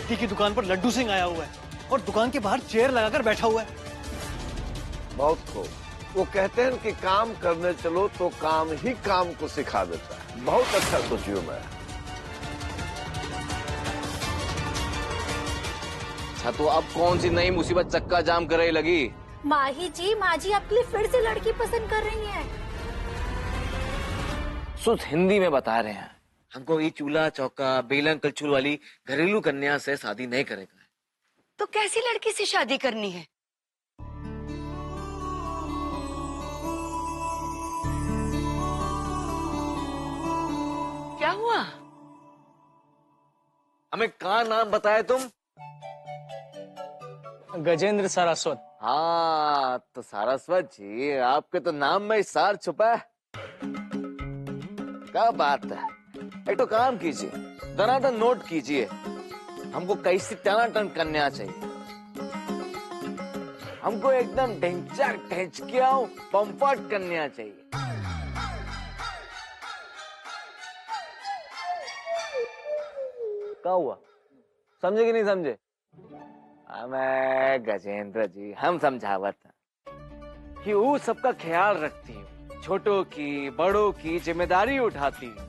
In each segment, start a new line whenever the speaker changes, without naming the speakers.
लड़की की दुकान पर लड्डू सिंह आया हुआ है और दुकान के बाहर चेयर लगाकर बैठा हुआ है।
बहुत खूब। वो कहते हैं कि काम करने चलो तो काम ही काम को सिखा देता है। बहुत अच्छा सोचियो मैं।
अच्छा तो अब कौन सी नई मुसीबत चक्का जाम करे लगी?
माही जी आपके लिए फिर से लड़की पसंद कर रही हैं।
शुद्ध हिंदी में बता रहे हैं, हमको ये चूल्हा चौका बेलन कलछुल वाली घरेलू कन्या से शादी नहीं करेगा।
तो कैसी लड़की से शादी करनी है? क्या हुआ?
हमें कहाँ नाम बताया तुम?
गजेंद्र सारस्वत।
हाँ तो सारस्वत जी, आपके तो नाम में सार छुपा है। क्या बात है। एक तो काम कीजिए, दनादन नोट कीजिए, हमको कैसी टनाटन कन्या चाहिए। हमको एकदम ढेंचा ढेंचकिया पंपट कन्या चाहिए। क्या हुआ, समझे कि नहीं समझे? मैं गजेंद्र जी, हम समझावत कि वो सबका ख्याल रखती है, छोटों की बड़ों की जिम्मेदारी उठाती है,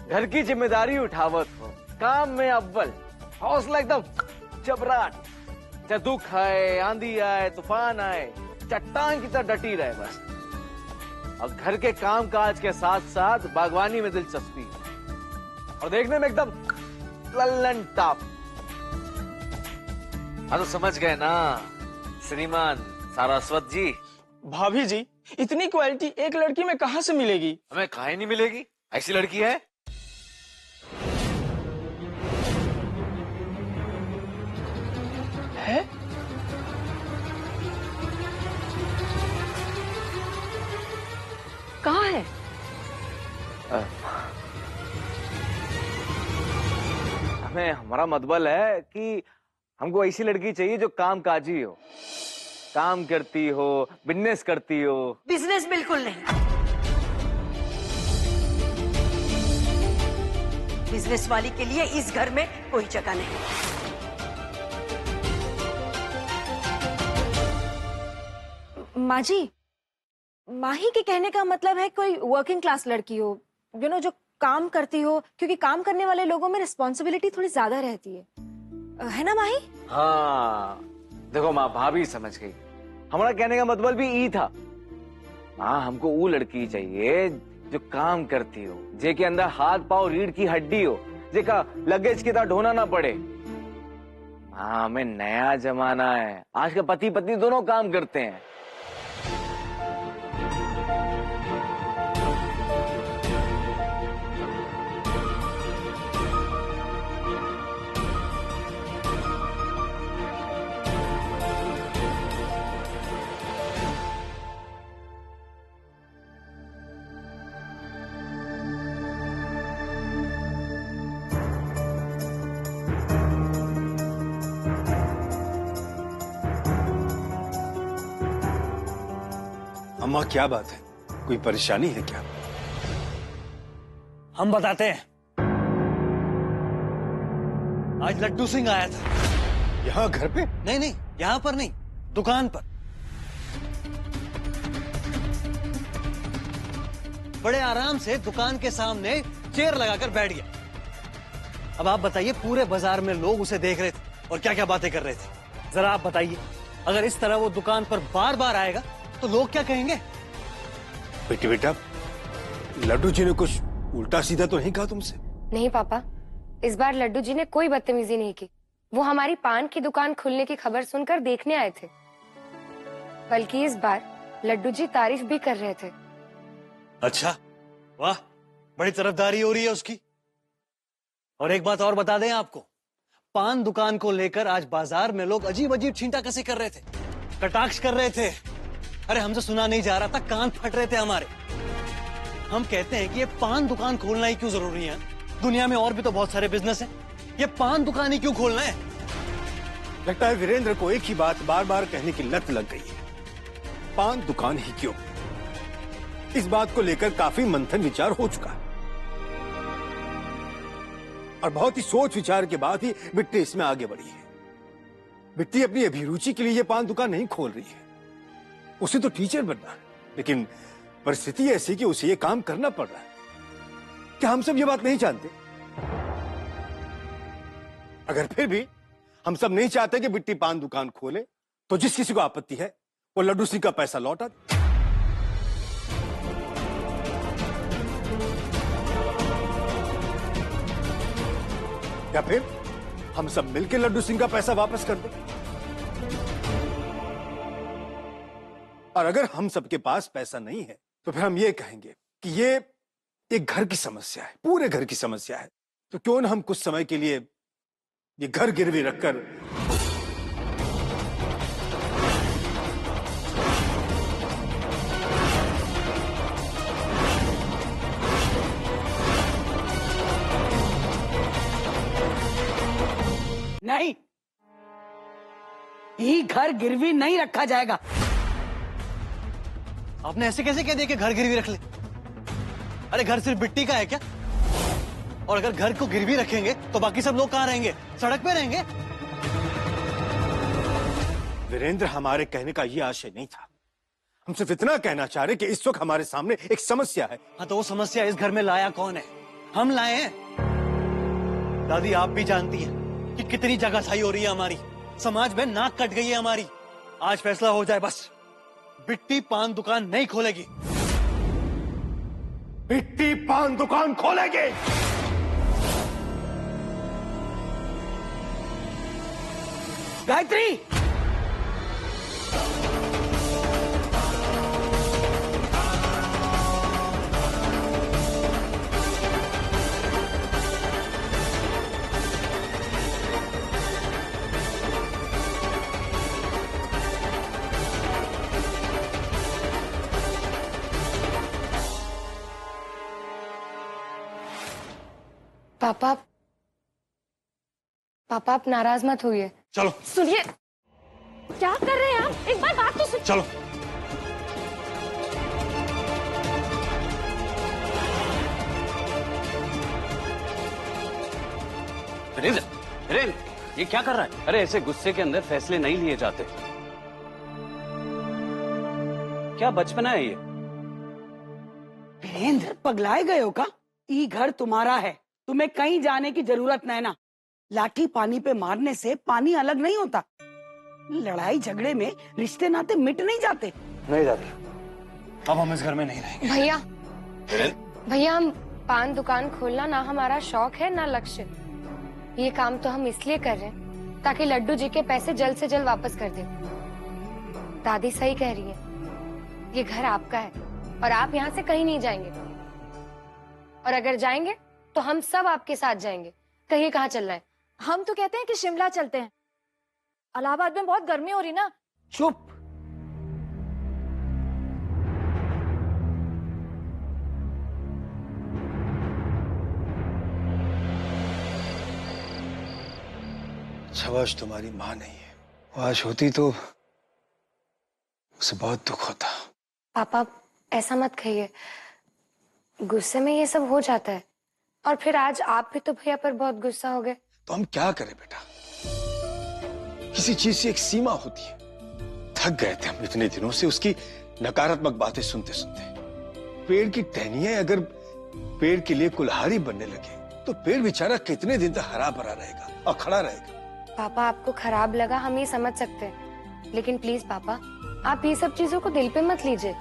घर की जिम्मेदारी उठावत हो, काम में अव्वल, हौसला एकदम जबराट, चाहे दुख आए, आंधी आए, तूफान आए, चट्टान की तरह डटी रहे बस। और घर के काम काज के साथ साथ बागवानी में दिलचस्पी और देखने में एकदम लल्लन टॉप। हाँ तो समझ गए ना श्रीमान सारस्वत जी।
भाभी जी, इतनी क्वालिटी एक लड़की में कहाँ से मिलेगी?
हमें काहे नहीं मिलेगी, ऐसी लड़की है।
है?
कहाँ है?
हमें हमारा मतबल है कि हमको ऐसी लड़की चाहिए जो काम काजी हो, काम करती हो, बिजनेस करती हो।
बिजनेस बिल्कुल नहीं। बिजनेस वाली के लिए इस घर में कोई जगह नहीं।
माँ जी, माही के कहने का मतलब है कोई वर्किंग क्लास लड़की हो, जो काम करती हो, क्योंकि काम करने वाले लोगों में रिस्पॉन्सिबिलिटी थोड़ी ज्यादा रहती है ना माही?
हाँ देखो माँ, भाभी समझ गई। हमारा कहने का मतलब भी ई था। माँ हमको वो लड़की चाहिए जो काम करती हो, जे के अंदर हाथ पांव रीढ़ की हड्डी हो, जेका लगेज की तरह ढोना ना पड़े। हाँ हमें नया जमाना है, आज के पति पत्नी दोनों काम करते हैं।
अम्मा क्या बात है, कोई परेशानी है क्या?
हम बताते हैं। आज लड्डू सिंह आया था।
यहाँ घर पे?
नहीं, यहाँ पर नहीं, दुकान पर। बड़े आराम से दुकान के सामने चेयर लगाकर बैठ गया। अब आप बताइए, पूरे बाजार में लोग उसे देख रहे थे और क्या क्या बातें कर रहे थे। जरा आप बताइए, अगर इस तरह वो दुकान पर बार बार आएगा तो लोग क्या कहेंगे?
बेटा, लड्डू जी ने कुछ उल्टा सीधा तो नहीं कहा तुमसे?
नहीं पापा, इस बार लड्डू जी ने कोई बदतमीजी नहीं की। वो हमारी पान की दुकान खुलने की खबर सुनकर देखने आए थे। बल्कि इस बार लड्डू जी तारीफ भी कर रहे थे।
अच्छा, वाह, बड़ी तरफदारी हो रही है उसकी। और एक बात और बता दें आपको, पान दुकान को लेकर आज बाजार में लोग अजीब अजीब छींटा कसी कर रहे थे, कटाक्ष कर रहे थे। अरे हमसे सुना नहीं जा रहा था, कान फट रहे थे हमारे। हम कहते हैं कि ये पान दुकान खोलना ही क्यों जरूरी है? दुनिया में और भी तो बहुत सारे बिजनेस हैं, ये पान दुकान ही क्यों खोलना है?
लगता है वीरेंद्र को एक ही बात बार बार कहने की लत लग गई है, पान दुकान ही क्यों। इस बात को लेकर काफी मंथन विचार हो चुका है। और बहुत ही सोच विचार के बाद ही बिट्टी इसमें आगे बढ़ी है। बिट्टी अपनी अभिरुचि के लिए ये पान दुकान नहीं खोल रही है, उसे तो टीचर बनना है, लेकिन परिस्थिति ऐसी कि उसे ये काम करना पड़ रहा है। क्या हम सब ये बात नहीं जानते? अगर फिर भी हम सब नहीं चाहते कि बिट्टी पान दुकान खोले, तो जिस किसी को आपत्ति है वो लड्डू सिंह का पैसा लौटा दे। या फिर हम सब मिलकर लड्डू सिंह का पैसा वापस कर दें। और अगर हम सबके पास पैसा नहीं है तो फिर हम ये कहेंगे कि ये एक घर की समस्या है, पूरे घर की समस्या है। तो क्यों न हम कुछ समय के लिए ये घर गिरवी रखकर
नहीं, ये घर गिरवी नहीं रखा जाएगा।
आपने ऐसे कैसे कह दिया कि घर गिरवी रख ले? अरे घर सिर्फ बिट्टी का है क्या? और अगर घर को गिरवी रखेंगे तो बाकी सब लोग कहाँ रहेंगे? सड़क पे रहेंगे।
वीरेंद्र, हमारे कहने का ये आशय नहीं था। हम सिर्फ इतना कहना चाह रहे कि इस वक्त हमारे सामने एक समस्या है।
हाँ, तो वो समस्या इस घर में लाया कौन है? हम लाए हैं। दादी, आप भी जानती हैं कि कितनी जगह हो रही है हमारी, समाज में नाक कट गई है हमारी। आज फैसला हो जाए बस, बिट्टी पान दुकान नहीं खोलेगी।
बिट्टी पान दुकान खोलेगी।
गायत्री,
पापा, पापा आप नाराज मत होइए।
चलो
सुनिए, क्या कर रहे हैं आप? एक बार बात तो सुन।
चलो।
वीरेंद्र, वीरेंद्र, ये क्या कर रहा है? अरे ऐसे गुस्से के अंदर फैसले नहीं लिए जाते। क्या बचपना है ये?
वीरेंद्र, पगलाए गए हो का? ये घर तुम्हारा है, तुम्हें कहीं जाने की जरूरत नहीं ना। लाठी पानी पे मारने से पानी अलग नहीं होता। लड़ाई झगड़े में रिश्ते नाते मिट नहीं जाते।
नहीं दादी, अब हम इस घर में नहीं रहेंगे।
भैया, भैया हम पान दुकान खोलना ना हमारा शौक है ना लक्ष्य। ये काम तो हम इसलिए कर रहे हैं ताकि लड्डू जी के पैसे जल्द से जल्द वापस कर दें। दादी सही कह रही है, ये घर आपका है और आप यहाँ से कहीं नहीं जाएंगे। और अगर जाएंगे तो हम सब आपके साथ जाएंगे। कहिए कहाँ चल रहा है?
हम तो कहते हैं कि शिमला चलते हैं। इलाहाबाद में बहुत गर्मी हो रही ना।
चुप।
शाबाश, तुम्हारी माँ नहीं है। वो आज होती तो उसे बहुत दुख होता।
पापा ऐसा मत कहिए, गुस्से में ये सब हो जाता है। और फिर आज आप भी तो भैया पर बहुत गुस्सा हो गए।
तो हम क्या करें बेटा, किसी चीज से एक सीमा होती है। थक गए थे हम इतने दिनों से उसकी नकारात्मक बातें सुनते सुनते। पेड़ की टहनियां अगर पेड़ के लिए कुल्हाड़ी बनने लगे तो पेड़ बेचारा कितने दिन तक हरा भरा रहेगा और खड़ा रहेगा।
पापा आपको खराब लगा, हम ये समझ सकते हैं, लेकिन प्लीज पापा आप ये सब चीजों को दिल पे मत लीजिए।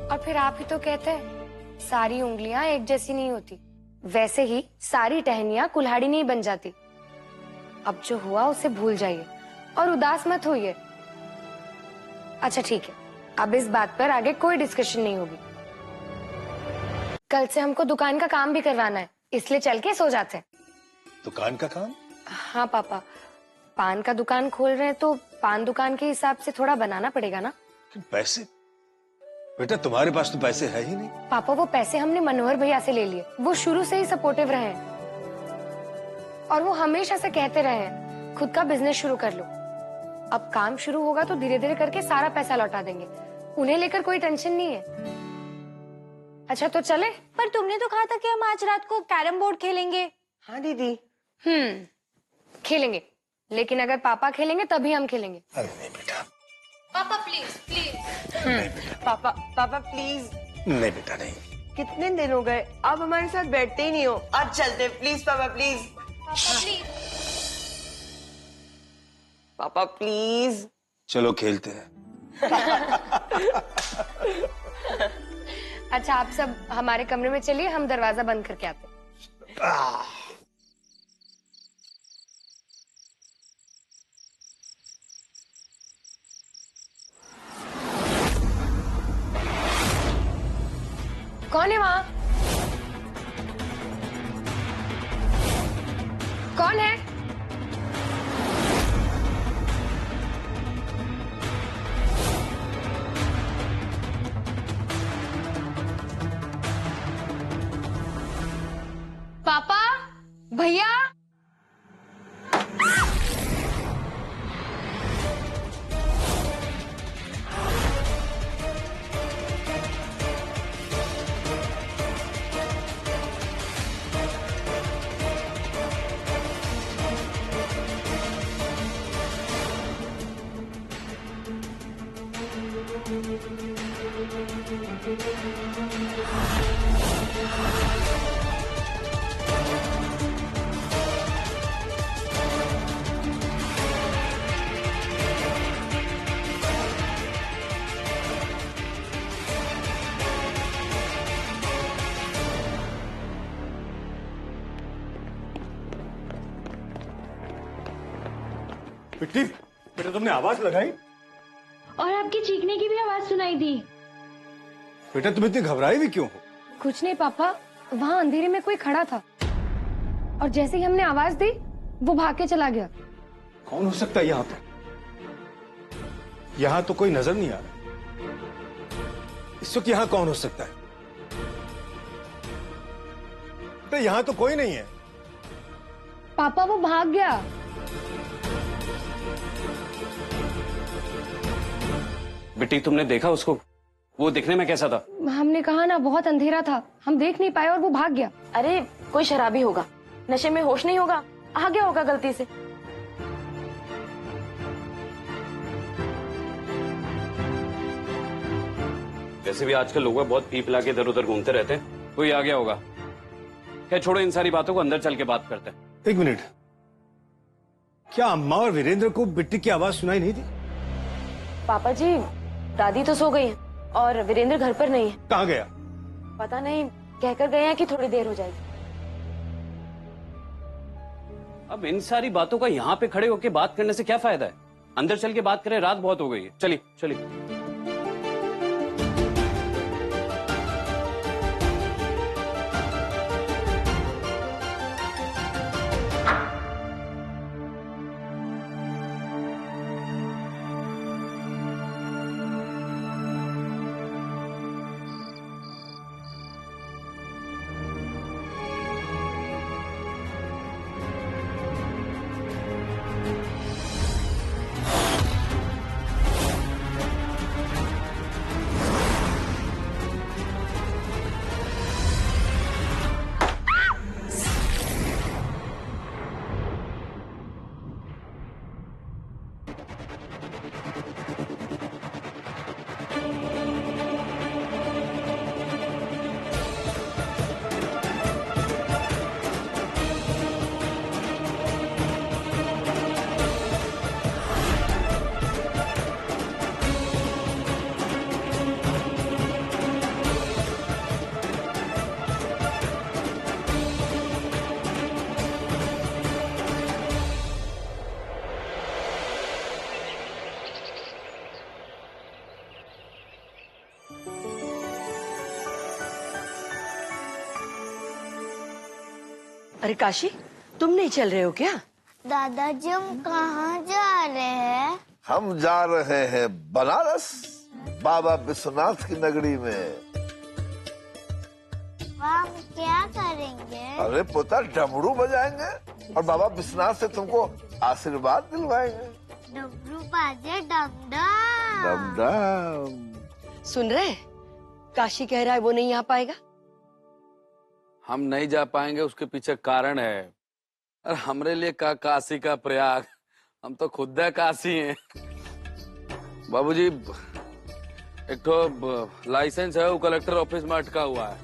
और फिर आप ही तो कहते हैं सारी उंगलियां एक जैसी नहीं होती, वैसे ही सारी टहनियां कुल्हाड़ी नहीं बन जाती। अब जो हुआ उसे भूल जाइए और उदास मत होइए। अच्छा ठीक है, अब इस बात पर आगे कोई डिस्कशन नहीं होगी। कल से हमको दुकान का काम भी करवाना है, इसलिए चल के सो जाते हैं।
दुकान का काम?
हाँ पापा, पान का दुकान खोल रहे हैं तो पान दुकान के हिसाब से थोड़ा बनाना पड़ेगा ना।
पैसे? बेटा तुम्हारे पास तो पैसे है ही नहीं।
पापा वो पैसे हमने मनोहर भैया से ले लिए। वो शुरू से ही सपोर्टिव रहे हैं और वो हमेशा से कहते रहे हैं खुद का बिजनेस शुरू कर लो। अब काम शुरू होगा तो धीरे धीरे करके सारा पैसा लौटा देंगे, उन्हें लेकर कोई टेंशन नहीं है। अच्छा तो चले?
पर तुमने तो कहा था कि हम आज रात को कैरम बोर्ड खेलेंगे।
हाँ दीदी।
खेलेंगे, लेकिन अगर पापा खेलेंगे तभी हम खेलेंगे।
अरे नहीं बेटा,
पापा प्लीज प्लीज।
पापा पापा प्लीज।
नहीं बेटा नहीं।
कितने दिन हो गए, आप हमारे साथ बैठते ही नहीं हो। आज चलते प्लीज पापा प्लीज।
पापा प्लीज।
पापा प्लीज।
चलो खेलते हैं।
अच्छा आप सब हमारे कमरे में चलिए, हम दरवाजा बंद करके आते हैं। कौन है वहां? कौन है? पापा, भैया।
बिट्टी, बेटा तुमने आवाज लगाई?
और आपकी चीखने की भी आवाज सुनाई दी।
बेटा तुम इतनी घबराई भी क्यों हो?
कुछ नहीं पापा, वहाँ अंधेरे में कोई खड़ा था और जैसे ही हमने आवाज दी वो भाग के चला गया।
कौन हो सकता है यहाँ पे? यहाँ तो कोई नजर नहीं आ रहा। इस वक्त यहाँ कौन हो सकता है? बेटा यहाँ तो कोई नहीं है।
पापा वो भाग गया।
बेटी तुमने देखा उसको? वो दिखने में कैसा था?
हमने कहा ना, बहुत अंधेरा था, हम देख नहीं पाए और वो भाग गया।
अरे कोई शराबी होगा, नशे में होश नहीं होगा, आ गया होगा गलती से।
वैसे भी आजकल लोग बहुत पी पिला के इधर उधर घूमते रहते हैं, कोई आ गया होगा। क्या छोड़ो इन सारी बातों को, अंदर चल के बात करते हैं।
एक मिनट, क्या अम्मा और वीरेंद्र को बिट्टी की आवाज सुनाई नहीं दी?
पापा जी, दादी तो सो गई है और वीरेंद्र घर पर नहीं है।
कहाँ गया?
पता नहीं, कहकर गए हैं कि थोड़ी देर हो जाएगी।
अब इन सारी बातों का यहाँ पे खड़े होके बात करने से क्या फायदा है? अंदर चल के बात करें, रात बहुत हो गई है। चलिए चलिए।
अरे काशी, तुम नहीं चल रहे हो क्या?
दादाजी हम कहाँ जा रहे हैं?
हम जा रहे हैं बनारस, बाबा विश्वनाथ की नगरी में।
हम क्या करेंगे?
अरे पुत्र, डमरू बजाएंगे और बाबा विश्वनाथ से तुमको आशीर्वाद दिलवाएंगे।
डमरू बाजे डम डम।
डम डम।
सुन रहे? काशी कह रहा है वो नहीं आ पाएगा।
हम नहीं जा पाएंगे उसके पीछे कारण है। और हमरे लिए काशी का प्रयाग, हम तो खुद है काशी हैं। बाबूजी एक तो लाइसेंस है वो कलेक्टर ऑफिस में अटका हुआ है।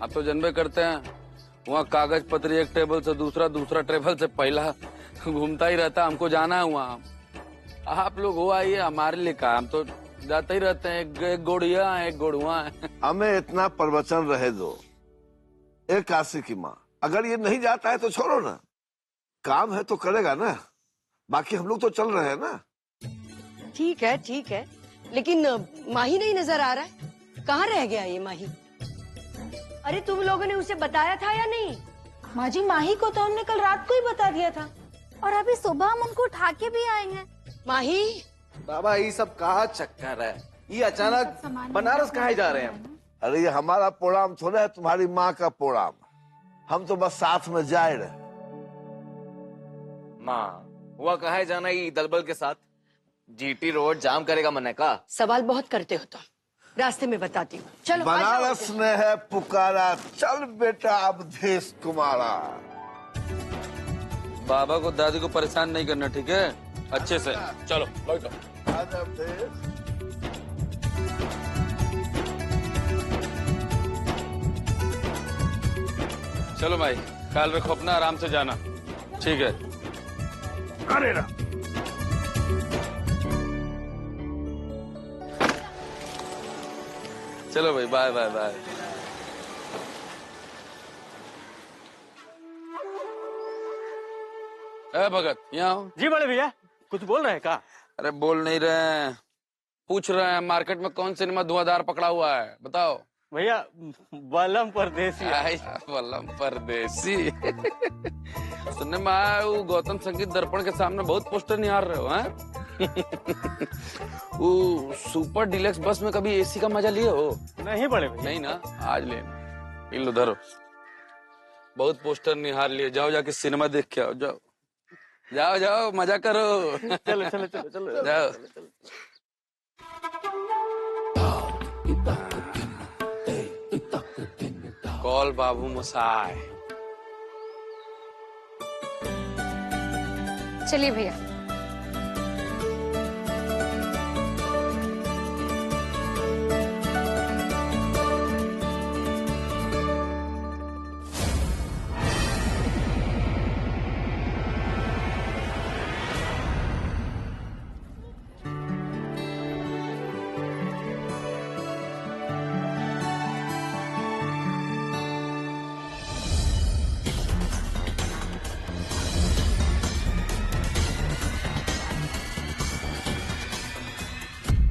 आप तो जनबे करते हैं वहाँ कागज पत्री एक टेबल से दूसरा, दूसरा टेबल से पहला घूमता ही रहता। हमको जाना है वहाँ। आप लोग हो आइए, हमारे लिए कहा, हम तो जाते ही रहते हैं। एक गोड़िया एक गोड़ुआ है।
हमें इतना प्रवचन रहे दो। एक काशी की माँ, अगर ये नहीं जाता है तो छोड़ो ना, काम है तो करेगा ना। बाकी हम लोग तो चल रहे हैं ना।
ठीक है, लेकिन माही नहीं नजर आ रहा है। कहाँ रह गया ये माही?
अरे तुम लोगों ने उसे बताया था या नहीं?
माँ जी, माही को तो हमने कल रात को ही बता दिया था और अभी सुबह हम उनको उठा के भी आए हैं।
माही
बाबा ये सब कहा चक्कर है? ये अचानक बनारस कहाँ जा रहे हैं?
अरे ये हमारा प्रोग्राम थोड़ा है, तुम्हारी माँ का प्रोग्राम। हम तो बस साथ में जाए रहे।
माँ हुआ कहाँ है जाना ये दलबल के साथ? जीटी रोड जाम करेगा मन का।
सवाल बहुत करते हो तुम, रास्ते में बताती हूँ। चलो
बनारस ने है पुकारा, चल बेटा अब देश तुम्हारा।
बाबा को दादी को परेशान नहीं करना, ठीक है? अच्छे से चलो बैठो। चलो भाई, ख्याल रखो अपना, आराम से जाना, ठीक है?
अरे ना
चलो भाई, बाय बाय बाय। भगत यहाँ आओ।
जी बड़े भैया, कुछ बोल रहे हैं का?
अरे बोल नहीं रहे हैं, पूछ रहे हैं मार्केट में कौन सिनेमा धुआंधार पकड़ा हुआ है, बताओ।
भैया बलम परदेसी।
बलम परदेसी। सुनने में आया वो गौतम संगीत दर्पण के सामने बहुत पोस्टर निहार रहे हो, हैं? वो सुपर डिलक्स बस में कभी एसी का मजा लिए हो?
नहीं बड़े भैया।
नहीं ना, आज ले लो, धरो। बहुत पोस्टर निहार लिए, जाओ जाके सिनेमा देख के आओ, जाओ जाओ जाओ, मजा करो।
चलो चलो चलो चलो
जाओ। कॉल बाबू मसाई।
चलिए भैया।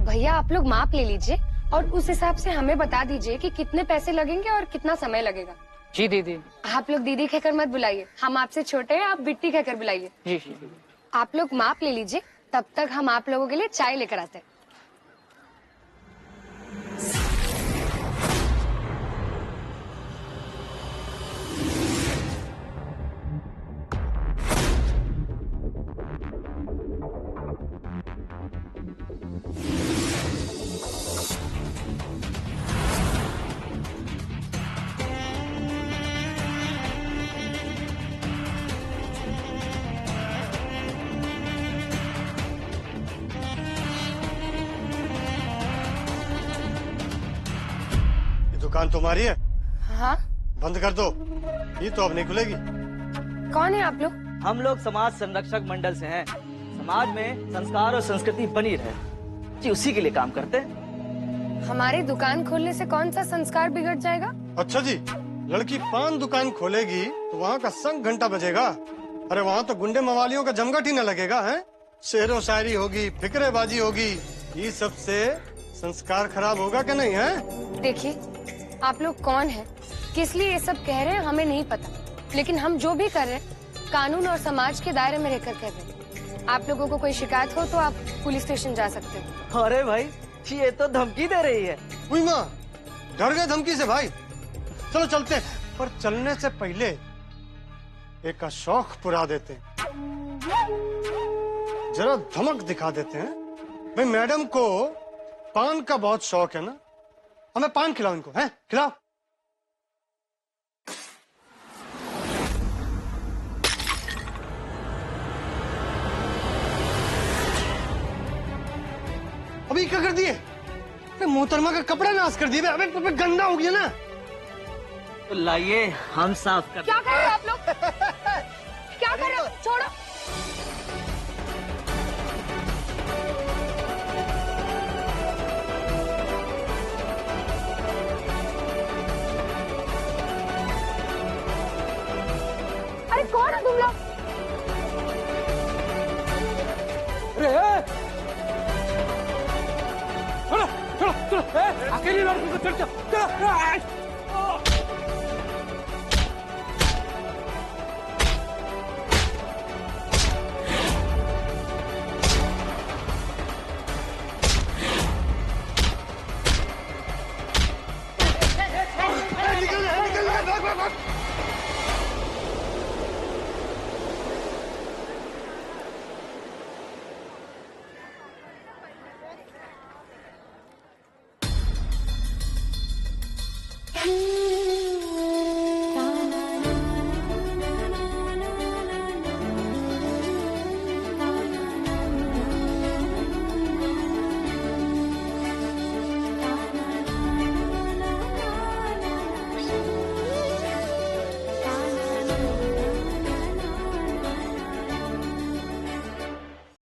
भैया आप लोग माप ले लीजिए और उस हिसाब से हमें बता दीजिए कि कितने पैसे लगेंगे और कितना समय लगेगा।
जी दीदी।
आप लोग दीदी कहकर मत बुलाइए, हम आपसे छोटे हैं, आप बिट्टी कहकर बुलाइए।
जी।
आप लोग माप ले लीजिए, तब तक हम आप लोगों के लिए चाय लेकर आते हैं।
दुकान तुम्हारी है?
हाँ।
बंद कर दो, ये तो अब नहीं खुलेगी।
कौन है आप लोग?
हम लोग समाज संरक्षक मंडल से हैं। समाज में संस्कार और संस्कृति बनी रहे जी, उसी के लिए काम करते हैं।
हमारी दुकान खोलने से कौन सा संस्कार बिगड़ जाएगा?
अच्छा जी, लड़की पान दुकान खोलेगी तो वहाँ का संग घंटा बजेगा। अरे वहाँ तो गुंडे मवालियों का जमघट ही न लगेगा, है? शेरो शायरी होगी, फिक्रेबाजी होगी, ये सब से संस्कार खराब होगा कि नहीं, है?
देखिए आप लोग कौन हैं, किस लिए ये सब कह रहे हैं हमें नहीं पता, लेकिन हम जो भी कर रहे हैं कानून और समाज के दायरे में रहकर कर रहे हैं। आप लोगों को कोई शिकायत हो तो आप पुलिस स्टेशन जा सकते हैं।
अरे भाई ये तो धमकी दे रही है।
हुई माँ, डर गए धमकी से भाई। चलो चलते हैं, पर चलने से पहले एक का शौक पुरा देते हैं, जरा धमक दिखा देते हैं। भाई मैडम को पान का बहुत शौक है ना, हमें पान खिलाओ इनको, हैं? खिलाओ।
क्या कर दिए? मोहतरमा का कपड़ा नाश कर दिया। अबे गंदा हो गया ना।
तो लाइए हम साफ कर।
क्या कर रहे हो आप लोग? क्या कर रहे हो? छोड़ो। अरे कौन है तुम लोग?
अकेली लड़की को चल चल।